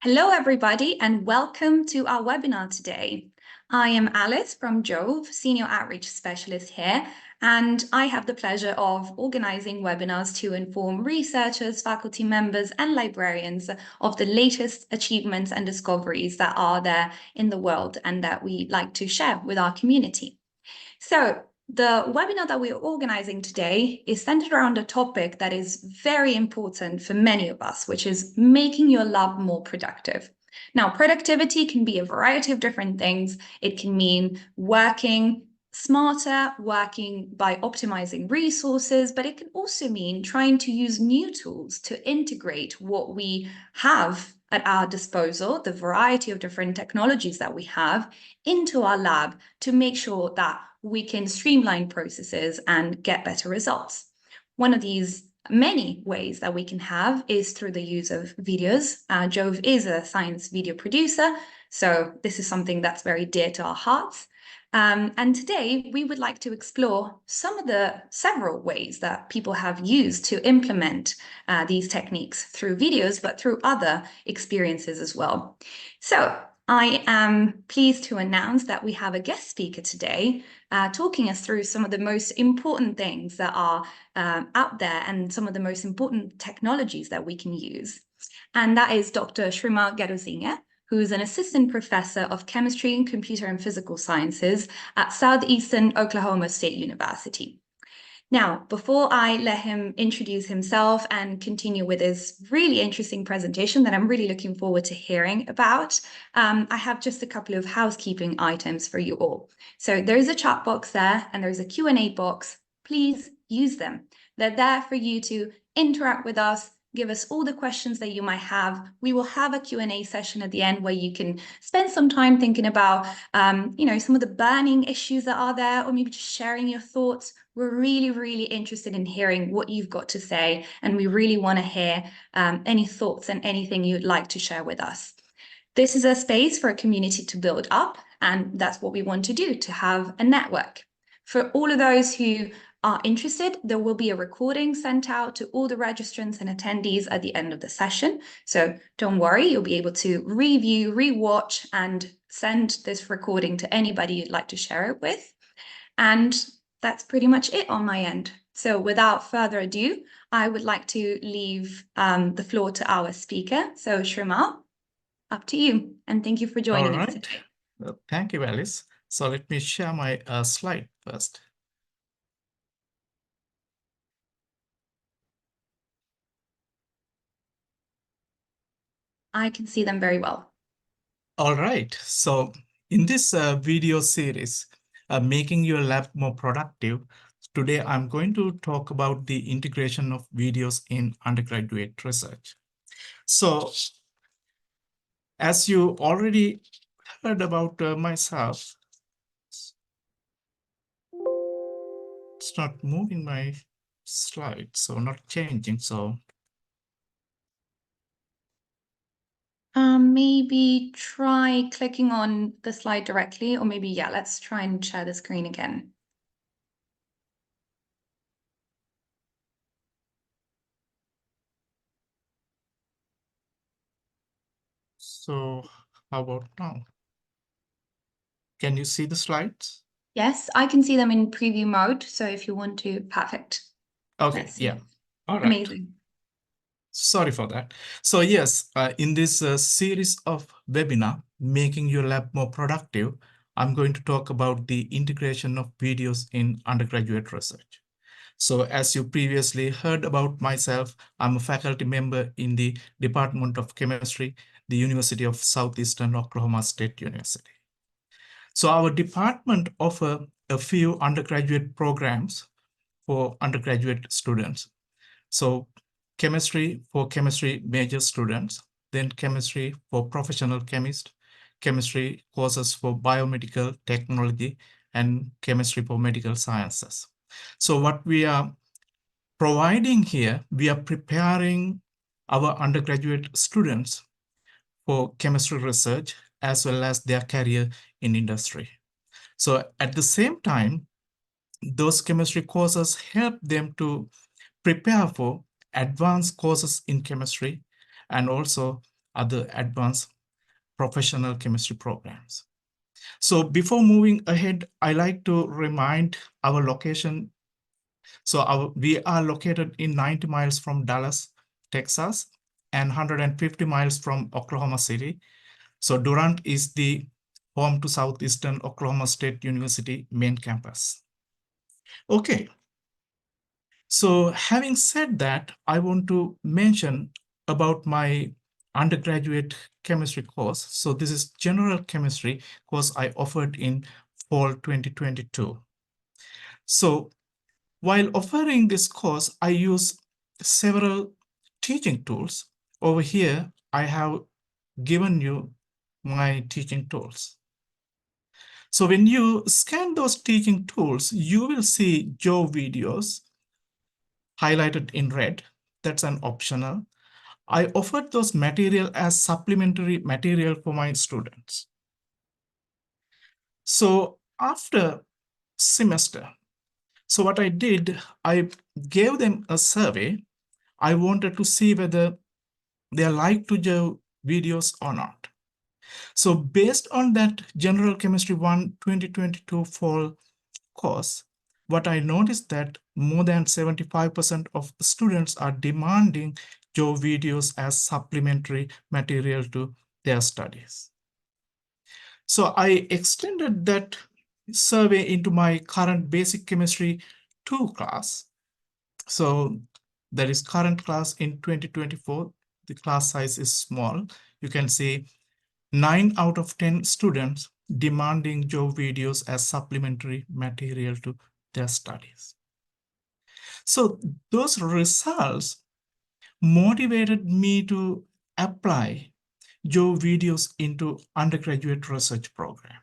Hello, everybody, and welcome to our webinar today. I am Alice from Jove, Senior Outreach Specialist here, and I have the pleasure of organizing webinars to inform researchers, faculty members, and librarians of the latest achievements and discoveries that are there in the world and that we like to share with our community. So, the webinar that we're organizing today is centered around a topic that is very important for many of us, which is making your lab more productive. Now, productivity can be a variety of different things. It can mean working smarter, working by optimizing resources, but it can also mean trying to use new tools to integrate what we have at our disposal, the variety of different technologies that we have, into our lab to make sure that we can streamline processes and get better results. One of these many ways that we can have is through the use of videos. Jove is a science video producer, so this is something that's very dear to our hearts. And today we would like to explore some of the several ways that people have used to implement these techniques through videos, but through other experiences as well. So I am pleased to announce that we have a guest speaker today talking us through some of the most important things that are out there and some of the most important technologies that we can use. And that is Dr. Shrima Garuzinga, who's an assistant professor of chemistry and computer and physical sciences at Southeastern Oklahoma State University. Now, before I let him introduce himself and continue with his really interesting presentation that I'm really looking forward to hearing about, I have just a couple of housekeeping items for you all. So there's a chat box there and there's a Q&A box. Please use them. They're there for you to interact with us, give us all the questions that you might have. We will have a Q&A session at the end where you can spend some time thinking about, some of the burning issues that are there, or maybe just sharing your thoughts. We're really, really interested in hearing what you've got to say, and we really want to hear any thoughts and anything you'd like to share with us. This is a space for a community to build up, and that's what we want to do, to have a network. For all of those who are interested, there will be a recording sent out to all the registrants and attendees at the end of the session. So don't worry, you'll be able to review, rewatch, and send this recording to anybody you'd like to share it with. And that's pretty much it on my end. So without further ado, I would like to leave the floor to our speaker. So Shrima, up to you. And thank you for joining us today. Thank you, Alice. So let me share my slide first. I can see them very well. All right. So in this video series, Making Your Lab More Productive, today I'm going to talk about the integration of videos in undergraduate research. So as you already heard about myself, it's not moving my slide, so not changing. So maybe try clicking on the slide directly, or maybe, yeah, let's try and share the screen again. So how about now? Can you see the slides? Yes, I can see them in preview mode. So if you want to, perfect. Okay, yeah. All right. Amazing. Sorry for that. So yes, in this series of webinar, Making Your Lab More Productive, I'm going to talk about the integration of videos in undergraduate research. So as you previously heard about myself, I'm a faculty member in the Department of Chemistry, the University of Southeastern Oklahoma State University. So our department offers a few undergraduate programs for undergraduate students. So chemistry for chemistry major students, then chemistry for professional chemists, chemistry courses for biomedical technology, and chemistry for medical sciences. So what we are providing here, we are preparing our undergraduate students for chemistry research as well as their career in industry. So at the same time, those chemistry courses help them to prepare for advanced courses in chemistry, and also other advanced professional chemistry programs. So before moving ahead, I like to remind our location. So we are located in 90 miles from Dallas, Texas, and 150 miles from Oklahoma City. So Durant is the home to Southeastern Oklahoma State University main campus. Okay. So having said that, I want to mention about my undergraduate chemistry course. So this is general chemistry course I offered in fall 2022. So while offering this course, I use several teaching tools. Over here, I have given you my teaching tools. So when you scan those teaching tools, you will see Joe videos highlighted in red. That's an optional. I offered those material as supplementary material for my students. So after semester, so what I did, I gave them a survey. I wanted to see whether they like to do videos or not. So based on that General Chemistry 1 2022 fall course, what I noticed that more than 75% of the students are demanding Joe videos as supplementary material to their studies. So I extended that survey into my current Basic Chemistry 2 class. So there is current class in 2024. The class size is small. You can see 9 out of 10 students demanding Joe videos as supplementary material to their studies. So those results motivated me to apply Joe videos into undergraduate research program.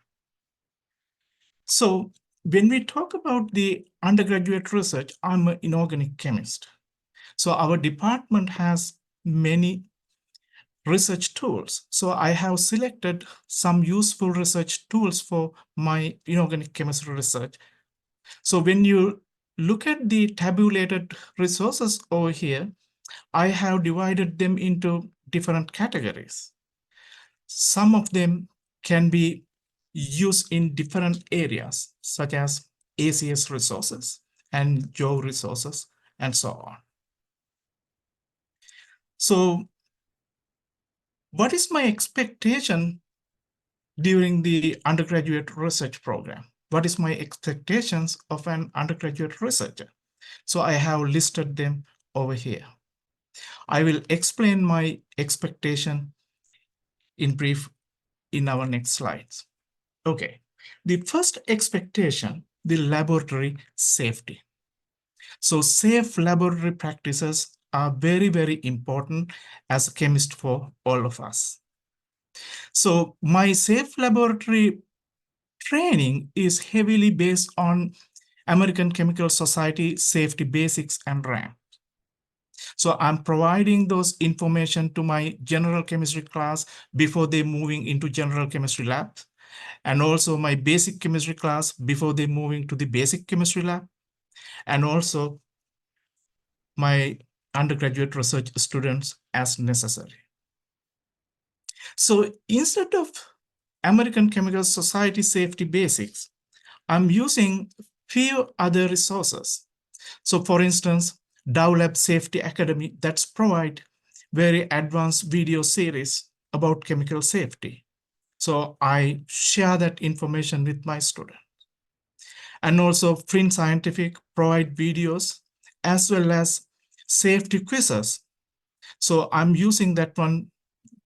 So when we talk about the undergraduate research, I'm an inorganic chemist. So our department has many research tools. So I have selected some useful research tools for my inorganic chemistry research. So when you look at the tabulated resources over here, I have divided them into different categories. Some of them can be used in different areas, such as ACS resources and Joe resources, and so on. So what is my expectation during the undergraduate research program? What is my expectations of an undergraduate researcher? So I have listed them over here. I will explain my expectation in brief in our next slides. Okay, the first expectation, the laboratory safety. So safe laboratory practices are very, very important as a chemist for all of us. So my safe laboratory training is heavily based on American Chemical Society Safety Basics and RAM. So I'm providing those information to my general chemistry class before they moving into general chemistry lab, and also my basic chemistry class before they moving to the basic chemistry lab, and also my undergraduate research students as necessary. So instead of American Chemical Society Safety Basics, I'm using few other resources. So for instance, Dow Lab Safety Academy that's provide very advanced video series about chemical safety. So I share that information with my students. And also Flint Scientific provide videos as well as safety quizzes. So I'm using that one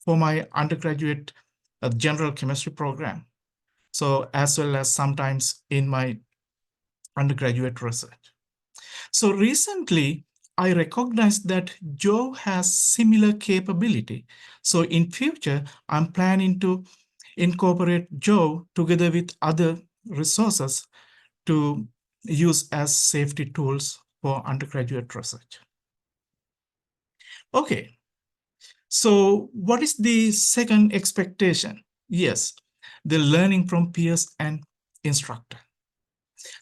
for my undergraduate general chemistry program. So as well as sometimes in my undergraduate research. So recently, I recognized that Joe has similar capability. So in future, I'm planning to incorporate Joe together with other resources to use as safety tools for undergraduate research. Okay, so what is the second expectation? Yes, the learning from peers and instructor.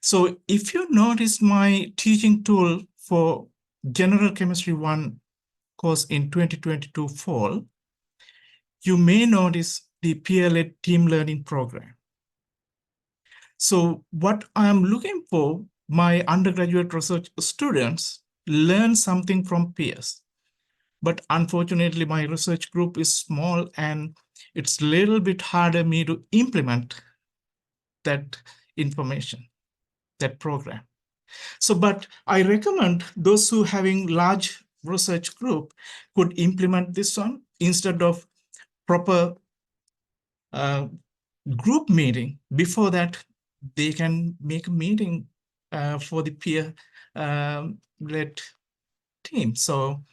So if you notice my teaching tool for General Chemistry 1 course in 2022 fall, you may notice the peer-led team learning program. So what I'm looking for, my undergraduate research students learn something from peers. But unfortunately, my research group is small and it's a little bit harder me to implement that information, that program. So, but I recommend those who having large research group could implement this one instead of proper group meeting. Before that, they can make a meeting for the peer led team. So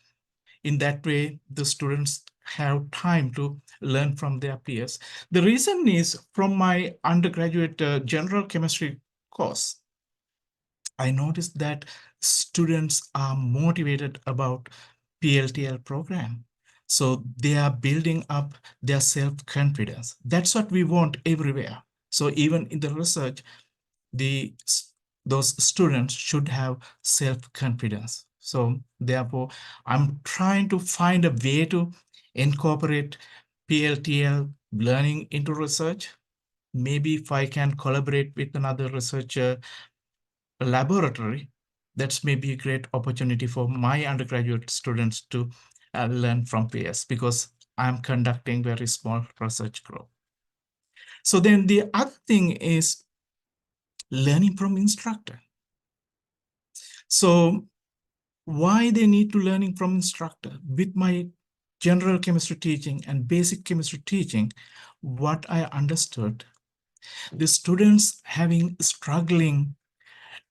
in that way, the students have time to learn from their peers. The reason is from my undergraduate general chemistry course, I noticed that students are motivated about PLTL program. So they are building up their self-confidence. That's what we want everywhere. So even in the research, those students should have self-confidence. So therefore, I'm trying to find a way to incorporate PLTL learning into research. Maybe if I can collaborate with another researcher laboratory, that's maybe a great opportunity for my undergraduate students to learn from peers, because I'm conducting very small research group. So then the other thing is learning from instructor. So why they need to learning from instructor? With my general chemistry teaching and basic chemistry teaching, what I understood, the students having struggling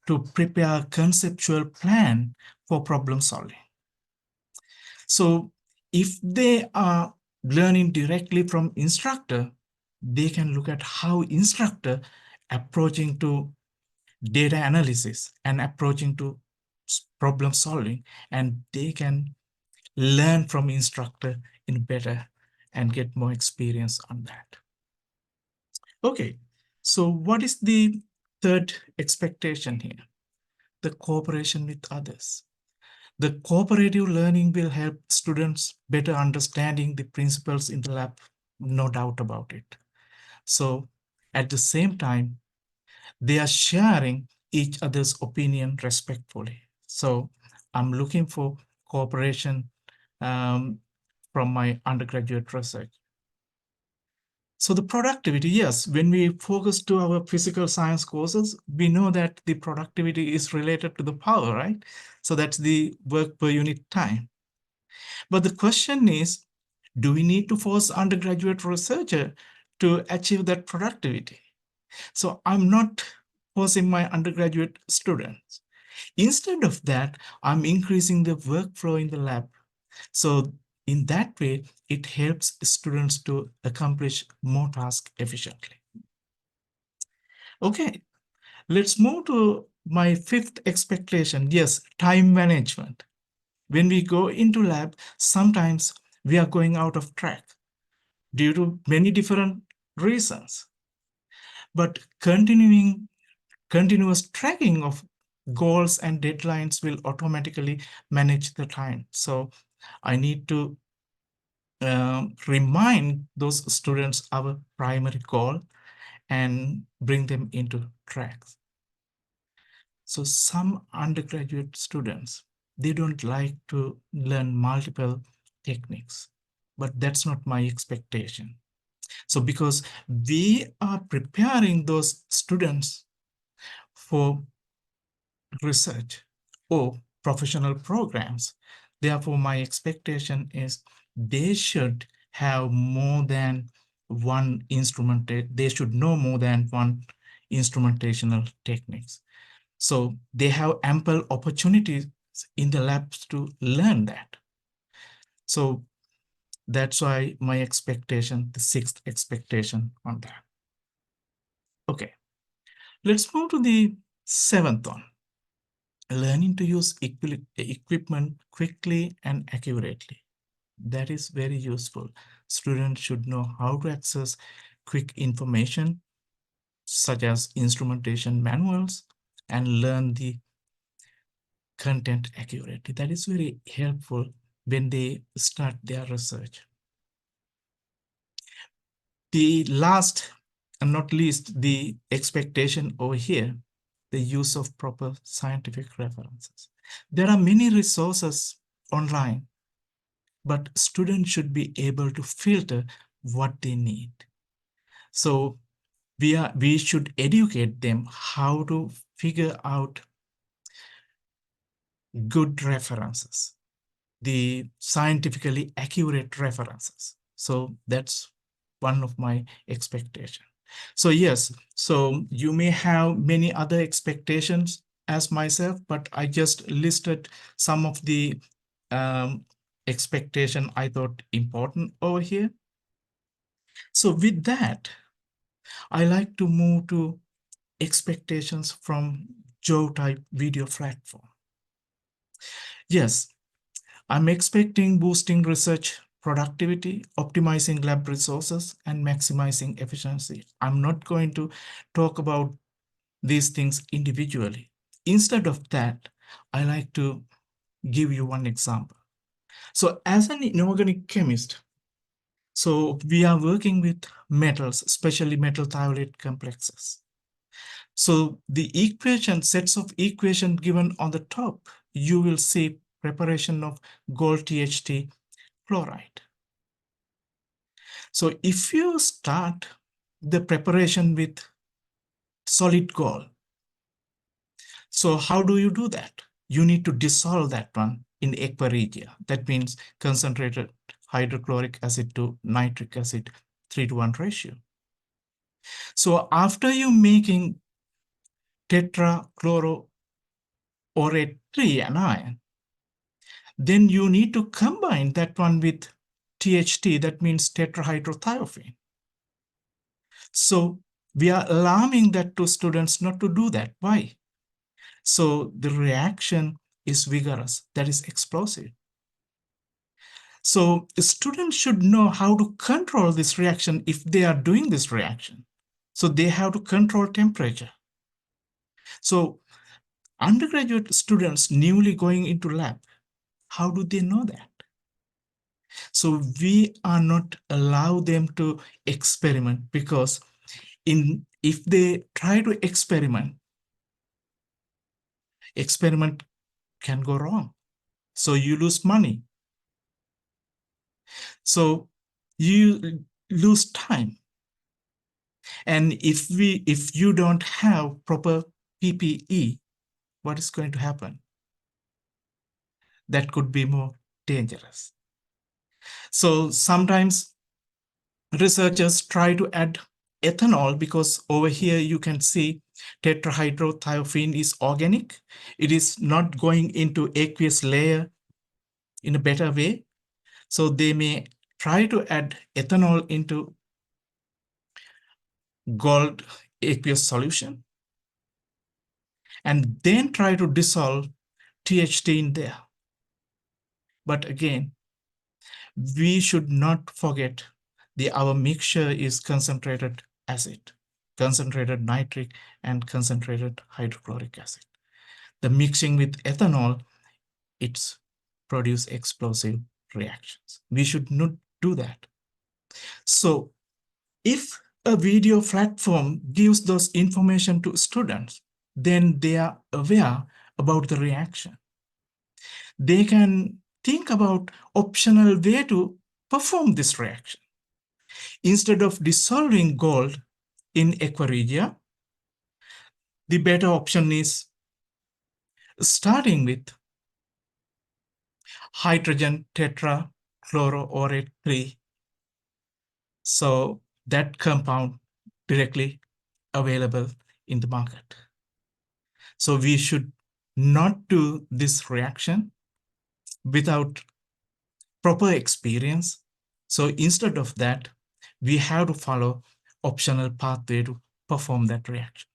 to prepare conceptual plan for problem solving. So if they are learning directly from instructor, they can look at how instructor approaching to data analysis and approaching to problem solving, and they can learn from instructor in better and get more experience on that. Okay, so what is the third expectation here? The cooperation with others. The cooperative learning will help students better understanding the principles in the lab, no doubt about it. So at the same time, they are sharing each other's opinion respectfully. So I'm looking for cooperation from my undergraduate research. So the productivity, yes, when we focus to our physical science courses, we know that the productivity is related to the power, right? So that's the work per unit time. But the question is, do we need to force undergraduate researcher to achieve that productivity? So I'm not forcing my undergraduate students. Instead of that, I'm increasing the workflow in the lab. So in that way, it helps students to accomplish more tasks efficiently. Okay, let's move to my fifth expectation. Yes, time management. When we go into lab, sometimes we are going out of track due to many different reasons. But continuous tracking of goals and deadlines will automatically manage the time. So I need to remind those students our primary goal and bring them into tracks. So some undergraduate students, they don't like to learn multiple techniques, but that's not my expectation. So because we are preparing those students for research or professional programs, therefore my expectation is they should have more than one instrument, they should know more than one instrumentational techniques. So they have ample opportunities in the labs to learn that. So that's why my expectation, the sixth expectation on that. Okay, let's move to the seventh one. Learning to use equipment quickly and accurately. That is very useful. Students should know how to access quick information, such as instrumentation manuals, and learn the content accurately. That is very helpful when they start their research. The last and not least, the expectation over here, the use of proper scientific references. There are many resources online, but students should be able to filter what they need. So we should educate them how to figure out good references, the scientifically accurate references. So that's one of my expectations. So yes, so you may have many other expectations as myself, but I just listed some of the expectation I thought important over here. So with that, I like to move to expectations from Joe type video platform. Yes, I'm expecting boosting research productivity, optimizing lab resources, and maximizing efficiency. I'm not going to talk about these things individually. Instead of that, I like to give you one example. So as an inorganic chemist, so we are working with metals, especially metal thiolate complexes. So the equation, sets of equation given on the top, you will see preparation of gold THT chloride. So if you start the preparation with solid gold, so how do you do that? You need to dissolve that one in aqua regia. That means concentrated hydrochloric acid to nitric acid 3:1 ratio. So after you making tetrachloroorate 3 anion, then you need to combine that one with THT, that means tetrahydrothiophene. So we are alarming that to students not to do that. Why? So the reaction is vigorous, that is explosive. So students should know how to control this reaction if they are doing this reaction. So they have to control temperature. So undergraduate students newly going into lab, how do they know that? So we are not allow them to experiment, because if they try to experiment can go wrong. So you lose money. So you lose time. And if you don't have proper PPE, what is going to happen? That could be more dangerous. So sometimes researchers try to add ethanol, because over here you can see tetrahydrothiophene is organic. It is not going into aqueous layer in a better way. So they may try to add ethanol into gold aqueous solution and then try to dissolve THT in there. But again, we should not forget our mixture is concentrated acid, concentrated nitric, and concentrated hydrochloric acid. The mixing with ethanol, it's produce explosive reactions. We should not do that. So if a video platform gives those information to students, then they are aware about the reaction. They can think about optional way to perform this reaction. Instead of dissolving gold in aqua regia, the better option is starting with hydrogen tetrachloroorate 3. So that compound directly available in the market. So we should not do this reaction without proper experience. So instead of that, we have to follow optional pathway to perform that reaction.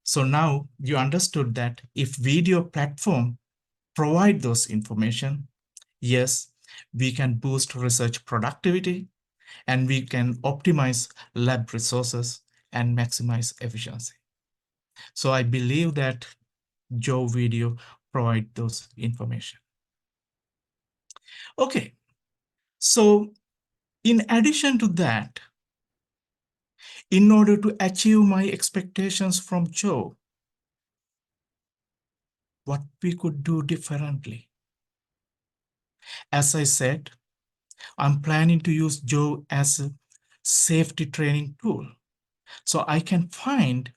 So now you understood that if video platform provide those information, yes, we can boost research productivity and we can optimize lab resources and maximize efficiency. So I believe that Joe Video provide those information. Okay, so in addition to that, in order to achieve my expectations from Joe, what we could do differently. As I said, I'm planning to use Joe as a safety training tool. So I can find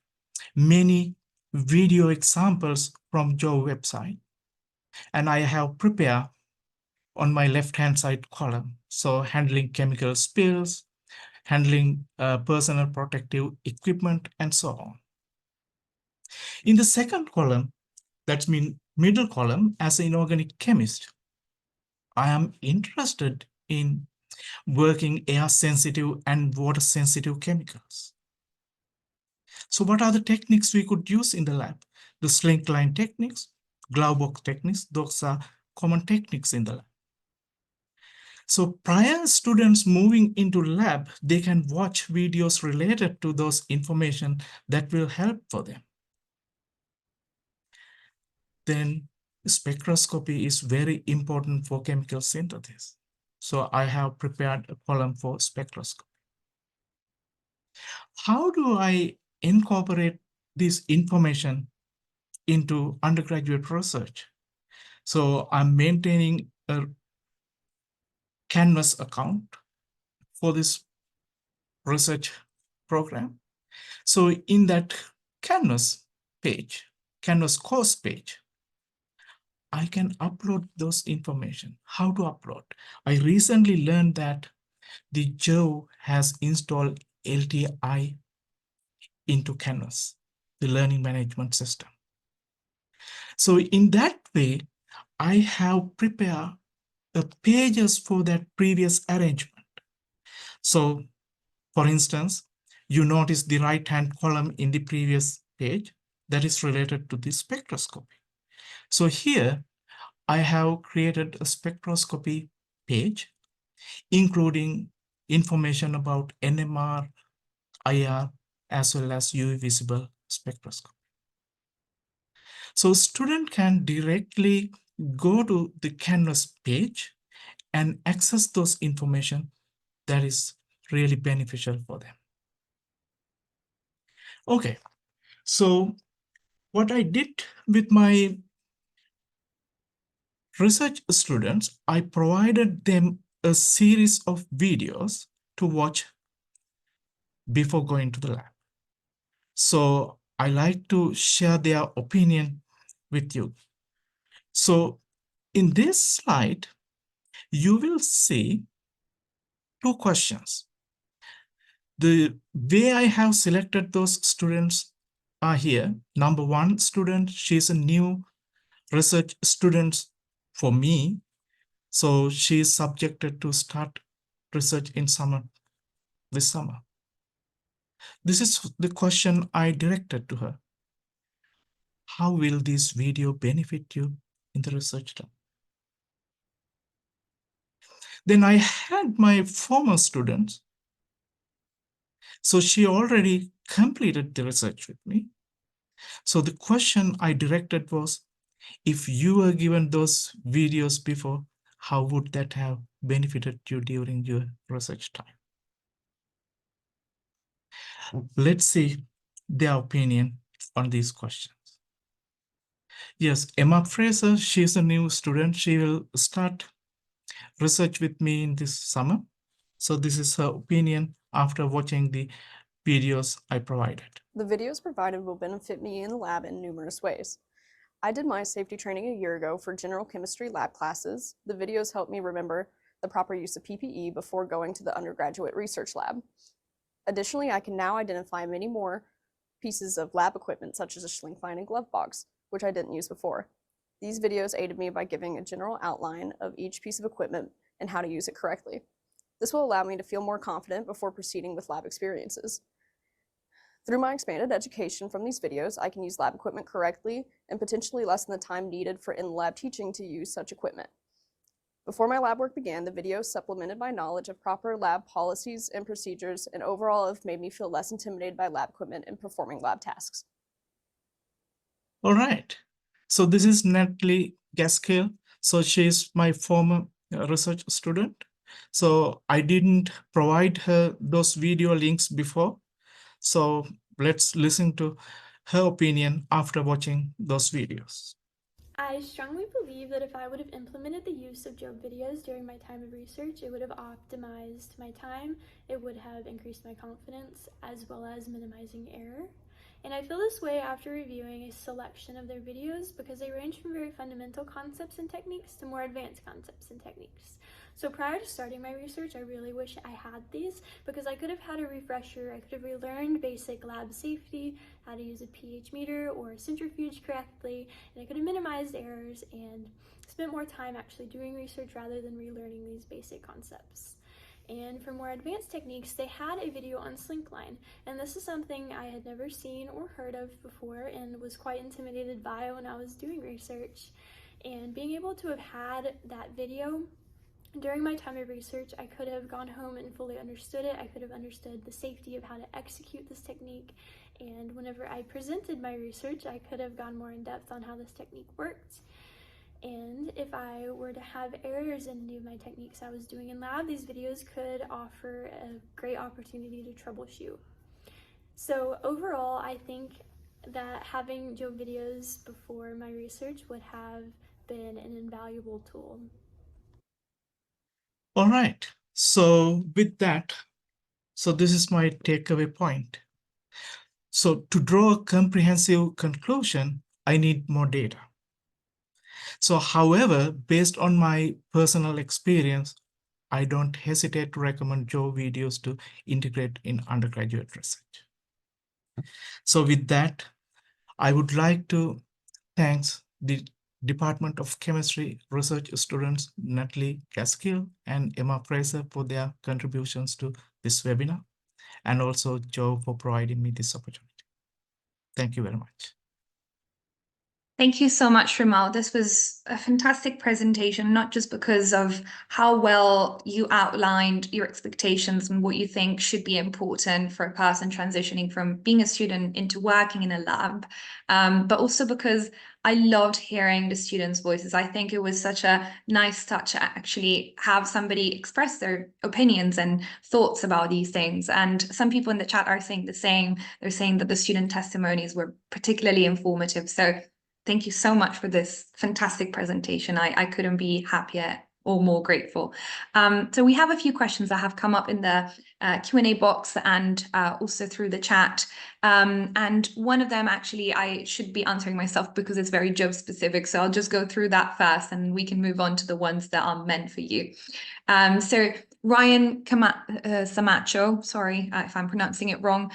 many video examples from Joe website. And I have prepared on my left-hand side column. So handling chemical spills, handling personal protective equipment, and so on. In the second column, that's mean middle column, as an inorganic chemist, I am interested in working air-sensitive and water-sensitive chemicals. So what are the techniques we could use in the lab? The sling line techniques, glove box techniques, those are common techniques in the lab. So prior students moving into lab, they can watch videos related to those information that will help for them. Then spectroscopy is very important for chemical synthesis. So I have prepared a column for spectroscopy. How do I incorporate this information into undergraduate research? So I'm maintaining a Canvas account for this research program. So in that Canvas page, Canvas course page, I can upload those information. How to upload? I recently learned that the Joe has installed LTI into Canvas, the learning management system. So in that way, I have prepared pages for that previous arrangement. So for instance, you notice the right-hand column in the previous page that is related to the spectroscopy. So here I have created a spectroscopy page, including information about NMR, IR, as well as UV visible spectroscopy. So student can directly go to the Canvas page and access those information that is really beneficial for them. Okay, so what I did with my research students, I provided them a series of videos to watch before going to the lab. So I like to share their opinion with you. So in this slide, you will see two questions. The way I have selected those students are here. Number one student, she's a new research student for me. So she is subjected to start research in this summer. This is the question I directed to her. How will this video benefit you in the research lab? Then I had my former students. So she already completed the research with me. So the question I directed was, if you were given those videos before, how would that have benefited you during your research time? Let's see their opinion on these questions. Yes, Emma Fraser, she's a new student. She will start research with me in this summer. So this is her opinion after watching the videos I provided. The videos provided will benefit me in the lab in numerous ways. I did my safety training a year ago for general chemistry lab classes. The videos helped me remember the proper use of PPE before going to the undergraduate research lab. Additionally, I can now identify many more pieces of lab equipment such as a sling line and glove box, which I didn't use before. These videos aided me by giving a general outline of each piece of equipment and how to use it correctly. This will allow me to feel more confident before proceeding with lab experiences. Through my expanded education from these videos, I can use lab equipment correctly and potentially lessen the time needed for in-lab teaching to use such equipment. Before my lab work began, the videos supplemented my knowledge of proper lab policies and procedures, and overall have made me feel less intimidated by lab equipment and performing lab tasks. All right. So this is Natalie Gaskill. So she's my former research student. So I didn't provide her those video links before. So let's listen to her opinion after watching those videos. I strongly believe that if I would have implemented the use of Jove videos during my time of research, it would have optimized my time, it would have increased my confidence, as well as minimizing error. And I feel this way after reviewing a selection of their videos because they range from very fundamental concepts and techniques to more advanced concepts and techniques. So prior to starting my research, I really wish I had these because I could have had a refresher, I could have relearned basic lab safety, how to use a pH meter or a centrifuge correctly, and I could have minimized errors and spent more time actually doing research rather than relearning these basic concepts. And for more advanced techniques, they had a video on Slinkline, and this is something I had never seen or heard of before and was quite intimidated by when I was doing research. And being able to have had that video during my time of research, I could have gone home and fully understood it. I could have understood the safety of how to execute this technique, and whenever I presented my research, I could have gone more in depth on how this technique worked. And if I were to have errors in any of my techniques I was doing in lab, these videos could offer a great opportunity to troubleshoot. So overall, I think that having Jove videos before my research would have been an invaluable tool. All right. So with that, this is my takeaway point. So to draw a comprehensive conclusion, I need more data. So however, based on my personal experience, I don't hesitate to recommend Jove videos to integrate in undergraduate research. So with that, I would like to thank the Department of Chemistry research students Natalie Gaskill and Emma Fraser for their contributions to this webinar, and also Jove for providing me this opportunity. Thank you very much. Thank you so much, Shrimal. This was a fantastic presentation, not just because of how well you outlined your expectations and what you think should be important for a person transitioning from being a student into working in a lab, but also because I loved hearing the students' voices. I think it was such a nice touch to actually have somebody express their opinions and thoughts about these things. And some people in the chat are saying the same. They're saying that the student testimonies were particularly informative. So thank you so much for this fantastic presentation. I couldn't be happier or more grateful. So we have a few questions that have come up in the Q&A box and also through the chat. And one of them actually I should be answering myself because it's very Jove specific. So I'll just go through that first and we can move on to the ones that are meant for you. So Ryan Samacho, sorry if I'm pronouncing it wrong,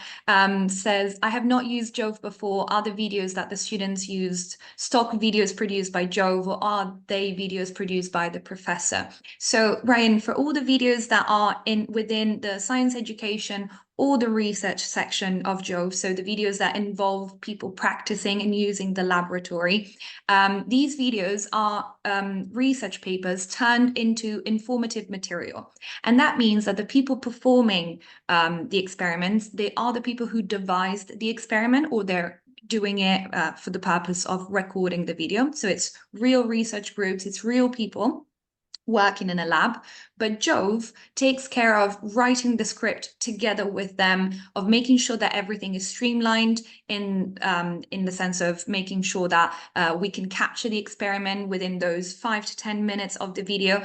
says, I have not used Jove before. Are the videos that the students used stock videos produced by Jove, or are they videos produced by the professor? So Ryan, for all the videos that are within the science education or the research section of Jove, so the videos that involve people practicing and using the laboratory, these videos are research papers turned into informative material. And that means that the people performing the experiments, they are the people who devised the experiment, or they're doing it for the purpose of recording the video. So it's real research groups, it's real people working in a lab, but Jove takes care of writing the script together with them, of making sure that everything is streamlined in the sense of making sure that we can capture the experiment within those 5 to 10 minutes of the video.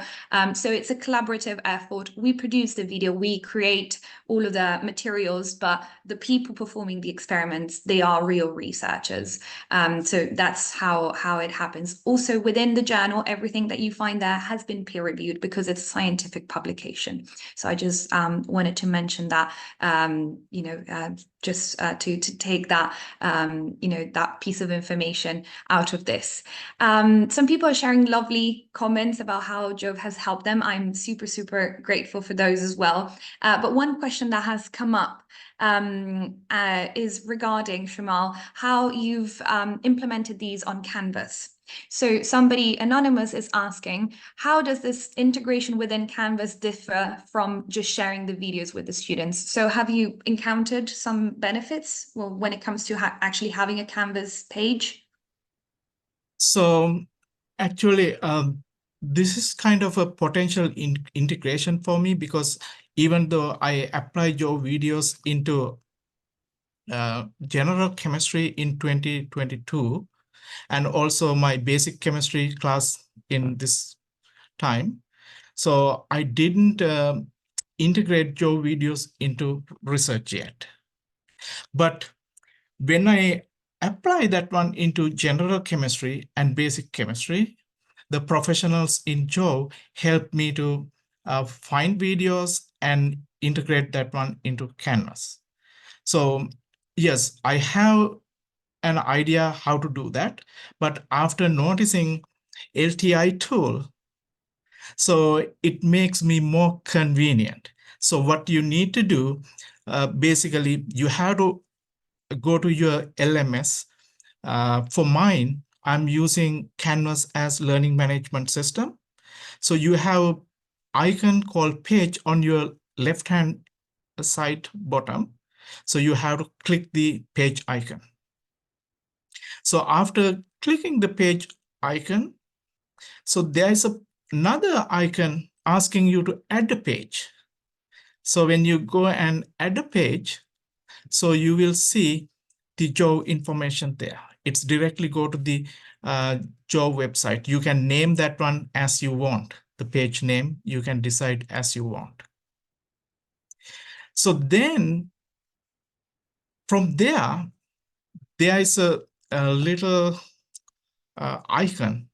So it's a collaborative effort. We produce the video, we create all of the materials, but the people performing the experiments, they are real researchers. So that's how it happens. Also within the journal, everything that you find there has been peer-reviewed because it's a scientific publication. So I just wanted to mention that, just to take that, that piece of information out of this. Some people are sharing lovely comments about how Jove has helped them. I'm super, super grateful for those as well. But one question that has come up is regarding, Shrimal, how you've implemented these on Canvas. So somebody anonymous is asking, how does this integration within Canvas differ from just sharing the videos with the students? So have you encountered some benefits when it comes to actually having a Canvas page? So actually, this is kind of a potential integration for me, because even though I apply Jove videos into general chemistry in 2022 and also my basic chemistry class in this time. So I didn't integrate Jove videos into research yet. But when I apply that one into general chemistry and basic chemistry, the professionals in Jove helped me to find videos and integrate that one into Canvas. So yes, I have an idea how to do that, but after noticing LTI tool, so it makes me more convenient. So what you need to do, basically, you have to go to your LMS. For mine, I'm using Canvas as learning management system. So you have icon called page on your left-hand side bottom. So you have to click the page icon. So after clicking the page icon, so there is another icon asking you to add a page. So when you go and add a page, so you will see the Jove information there. It's directly go to the Jove website. You can name that one as you want. The page name, you can decide as you want. So then from there is a little icon.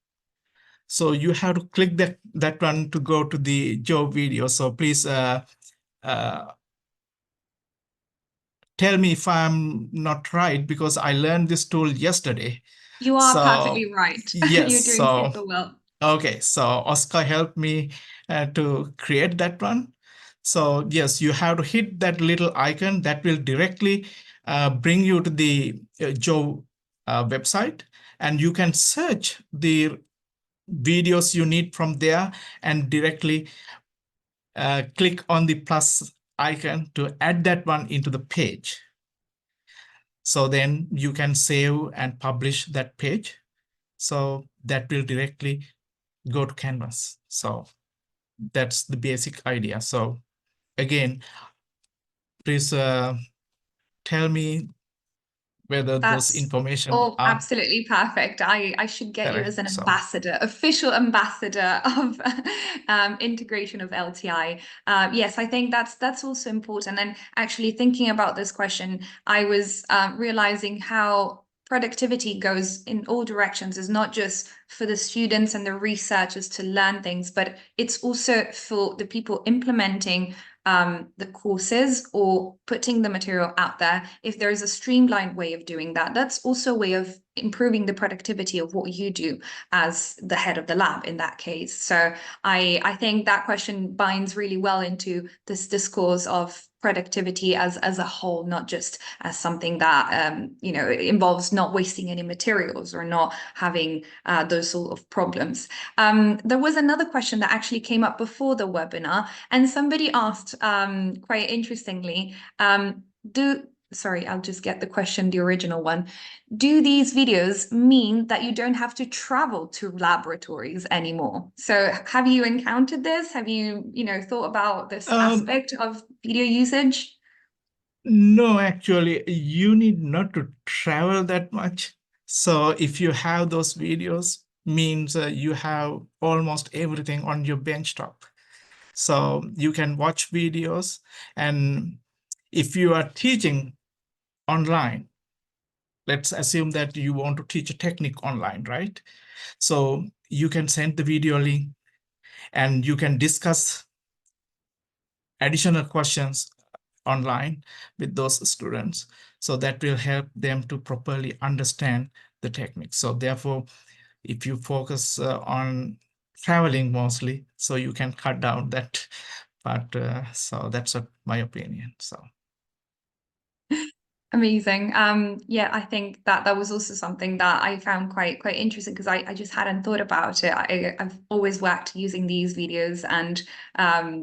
So you have to click that one to go to the Jove video. So please tell me if I'm not right, because I learned this tool yesterday. You are So, perfectly right. yes, You're doing super well. Okay, so Oscar helped me to create that one. So yes, you have to hit that little icon that will directly bring you to the Jove website, and you can search the videos you need from there and directly click on the plus icon to add that one into the page. So then you can save and publish that page. So that will directly go to Canvas. So that's the basic idea. So again, please tell me whether those information are absolutely perfect. I should get you as an correct. ambassador, official ambassador of integration of LTI. Yes, I think that's also important. And actually thinking about this question, I was realizing how productivity goes in all directions. Is not just for the students and the researchers to learn things, but it's also for the people implementing the courses or putting the material out there. If there is a streamlined way of doing that, that's also a way of improving the productivity of what you do as the head of the lab in that case. So I think that question binds really well into this discourse of productivity as a whole, not just as something that involves not wasting any materials or not having those sort of problems. There was another question that actually came up before the webinar, and somebody asked quite interestingly, sorry, I'll just get the question, the original one. Do these videos mean that you don't have to travel to laboratories anymore? So have you encountered this? Have you, thought about this aspect of video usage? No, actually, you need not to travel that much. So if you have those videos, means you have almost everything on your benchtop. So you can watch videos, and if you are teaching online, let's assume that you want to teach a technique online, right? So you can send the video link and you can discuss additional questions online with those students. So that will help them to properly understand the technique. So therefore, if you focus on traveling mostly, so you can cut down that part. So that's my opinion. So. Amazing. Yeah, I think that was also something that I found quite interesting, because I just hadn't thought about it. I've always worked using these videos, and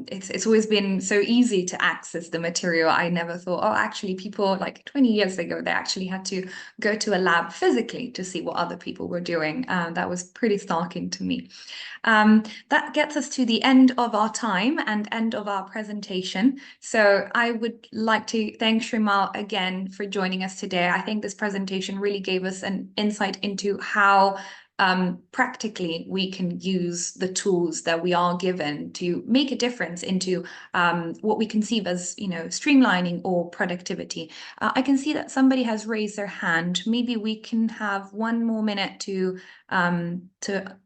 it's always been so easy to access the material. I never thought, oh, actually people like 20 years ago, they actually had to go to a lab physically to see what other people were doing. That was pretty startling to me. That gets us to the end of our time and end of our presentation. So I would like to thank Shrimal again for joining us today. I think this presentation really gave us an insight into how practically we can use the tools that we are given to make a difference into what we conceive as, streamlining or productivity. I can see that somebody has raised their hand. Maybe we can have 1 more minute to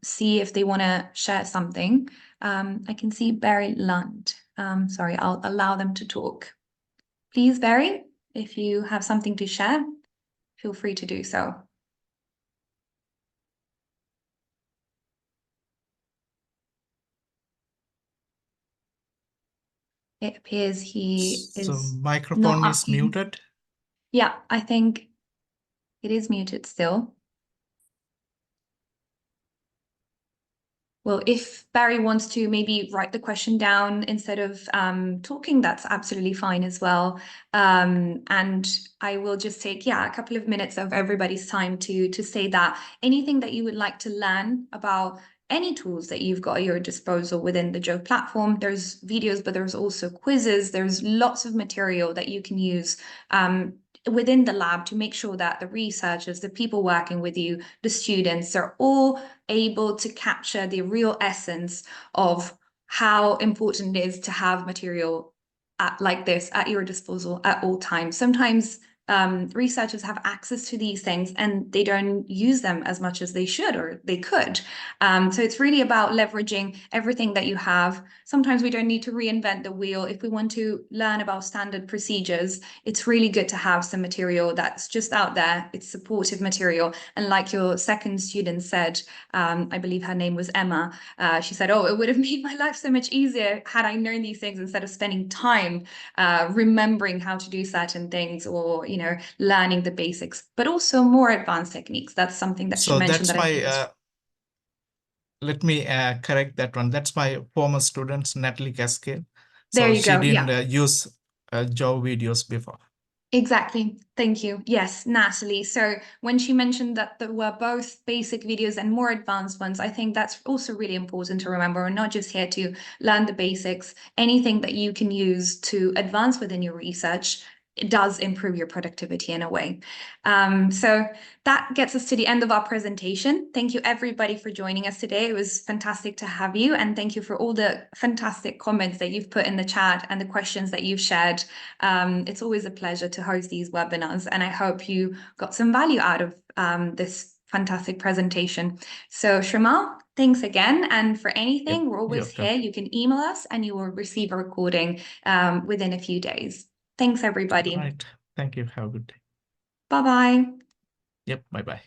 see if they want to share something. I can see Barry Lund. Sorry, I'll allow them to talk. Please, Barry, if you have something to share, feel free to do so. It appears he So is microphone not is unmuted. muted. Yeah, I think it is muted still. Well, if Barry wants to maybe write the question down instead of talking, that's absolutely fine as well. And I will just take, a couple of minutes of everybody's time to say that anything that you would like to learn about any tools that you've got at your disposal within the Jove platform. There's videos, but there's also quizzes. There's lots of material that you can use within the lab to make sure that the researchers, the people working with you, the students are all able to capture the real essence of how important it is to have material like this at your disposal at all times. Sometimes researchers have access to these things and they don't use them as much as they should or they could. So it's really about leveraging everything that you have. Sometimes we don't need to reinvent the wheel. If we want to learn about standard procedures, it's really good to have some material that's just out there. It's supportive material. And like your second student said, I believe her name was Emma, she said, oh, it would have made my life so much easier had I known these things instead of spending time remembering how to do certain things or, learning the basics, but also more advanced techniques. That's something that she So mentioned that's that I think my, let me correct that one. That's my former student, Natalie Cascale. there So you she go. didn't Yeah. use Jove videos before. Exactly. Thank you. Yes, Natalie. So when she mentioned that there were both basic videos and more advanced ones, I think that's also really important to remember. We're not just here to learn the basics. Anything that you can use to advance within your research, it does improve your productivity in a way. So that gets us to the end of our presentation. Thank you everybody for joining us today. It was fantastic to have you. And thank you for all the fantastic comments that you've put in the chat and the questions that you've shared. It's always a pleasure to host these webinars, and I hope you got some value out of this fantastic presentation. So Shrimal, thanks again. And for anything, we're always here. You can email us and you will receive a recording within a few days. Thanks, everybody. Right. Thank you. Have a good day. Bye-bye. Yep. Bye-bye.